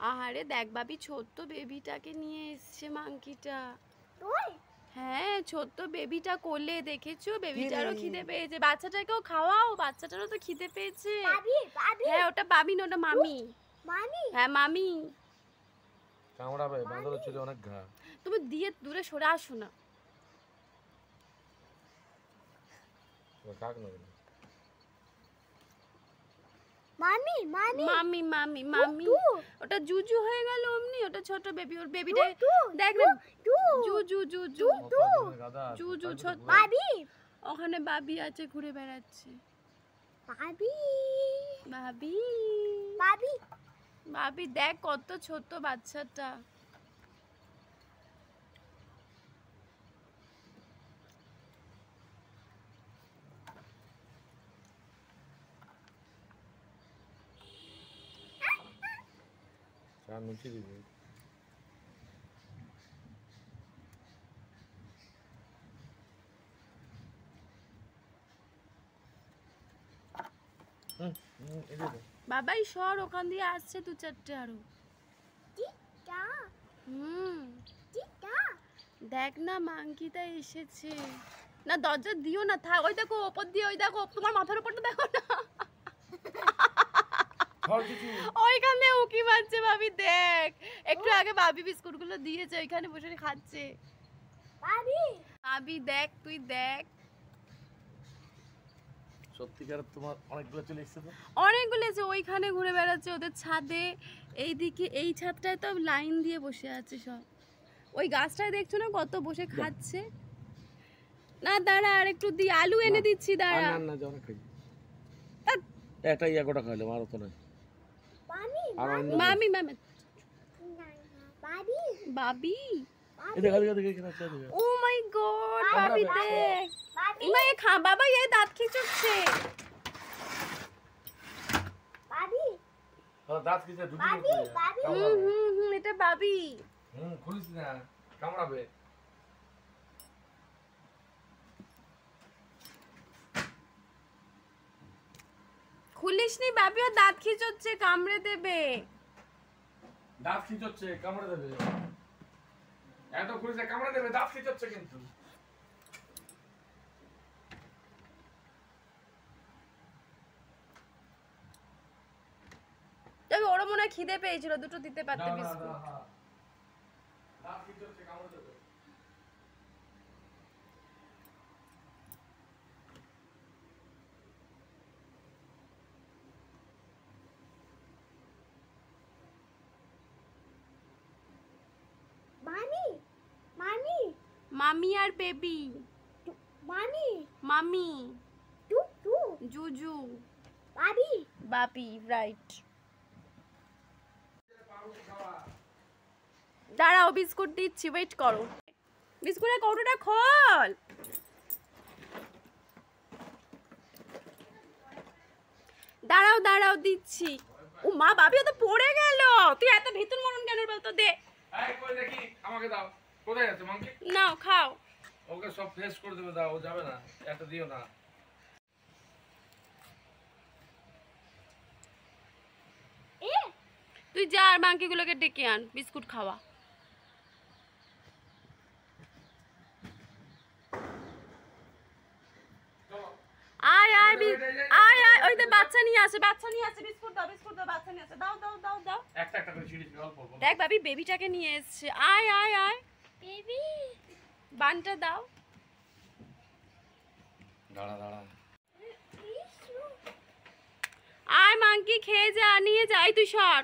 আহারে দেখ বাবি, ছোট্ট বেবিটাকে নিয়ে এসছে মাংকিটা। হ্যাঁ, ছোট্ট বেবিটা কোলে, দেখেছো? বেবিটারও খিদে পেয়েছে। বাচ্চাটাকেও খাওয়াও, বাচ্চাটারও তো খিদে পেয়েছে। হ্যাঁ, ওটা বাবি না, ওটা মামি। হ্যাঁ, মামি। কামড়াবে, বাঁদরের চুলে অনেক ঘা। তুমি দিয়ে দূরে সরে আসো না। কাক না মামি মামি মামি মামি মামি, ওটা জুজু হয়ে গেল অমনি। ওটা ছোট বেবি, ওর বেবিটা দেখ রে, জুজু জুজু জুজু ছোট বাবি। ওখানে বাবি আছে, ঘুরে বেড়াচ্ছে। বাবি বাবি বাবি বাবি, দেখ কত ছোট বাচ্চাটা। চা মুছে দিবি। বাবাই সর, ওখান দিয়ে আসছে দু চারটে আরো। দেখ না মাংকিটা এসেছে না, দরজা দিও না, থাক। ওই দেখো ওপর দিয়ে, ওই দেখো তোমার মাথার উপরটা দেখো না, ওইখানে উকি মারছে ভাবি। দেখ, একটু আগে ভাবি বিস্কুট গুলো দিয়েছে, ওইখানে বসে খাচ্ছে ভাবি। দেখ, তুই দেখ, সত্যিকার তোমার অনেকগুলো চলে এসেছে তো? অনেকগুলো এসে ওইখানে ঘুরে বেড়াচ্ছে ওদের ছাদে। এইদিকে এই ছাদটায় তো লাইন দিয়ে বসে আছে সব। ওই গাছটায় দেখছো না কত বসে খাচ্ছে। না দাঁড়া, আর একটু দি, আলু এনে দিচ্ছি, দাঁড়া। না না, যাও না, খাই। একটা গোটা খাইলাম, আর তো নাই। মামি মামি বাবি বাবি, ও মাই গড, বাবি দেখ। ইমা এ খা বাবা, এই দাঁত খিঁচুচ্ছে। বাবি দাঁত খিঁচে ঢুকে গেছে। এটা বাবি। খুলিস না, কামড়াবে। খুলিস নি বাবি, ও দাঁত খিঁচুচ্ছে, কামড়ে দেবে। দাঁত খিঁচোচ্ছে, কামড়ে দেবে। এত খুলিস না, কামড়ে দেবে, দাঁত খিঁচোচ্ছে কিন্তু। তবে ওর মনে হয় খিদে পেয়েছিল, দুটো দিতে পারতে বিস্কুট। দাঁত খিঁচোচ্ছে, কামড়ে দেবে। মামি মামি মামি আর বেবি। মামি মামি জুজু বাবি বাবি, রাইট। দাঁড়াও, বিস্কুট দিচ্ছি, ওয়েট করো। বিস্কুটের কৌটোটা খোল। দাঁড়াও দাঁড়াও, দিচ্ছি। ও মা, বাবি ও তো পড়ে গেল। তুই এত ভিতর মরণ কেন বলতো? দে। এই কই দেখি, আমাকে দাও। কোথায় আছে মাংকি? নাও, খাও। ওকে সব ফ্রেশ করে দেবে, দাও। ও যাবে না, এত দিও না। তুই যা, আর মাংকিগুলোকে ডেকে আন, বিস্কুট খাওয়া। আয় আয় আয় আয়, ওই তো বাচ্চা নিয়ে আসে, বাচ্চা নিয়ে আসে। বিস্কুট দাও, বিস্কুট দাও, বাচ্চা নিয়ে আসে। দাও দাও দাও দাও। একটা একটা করে ছিড়িস, অল্প অল্প। দেখ বাবি, বেবিটাকে নিয়ে এসেছে। আয় আয় আয়, বেবি বানটা দাও। দাঁড়া দাঁড়া। আয় মাংকি, খেয়ে যা, নিয়ে যাই, তুই সর।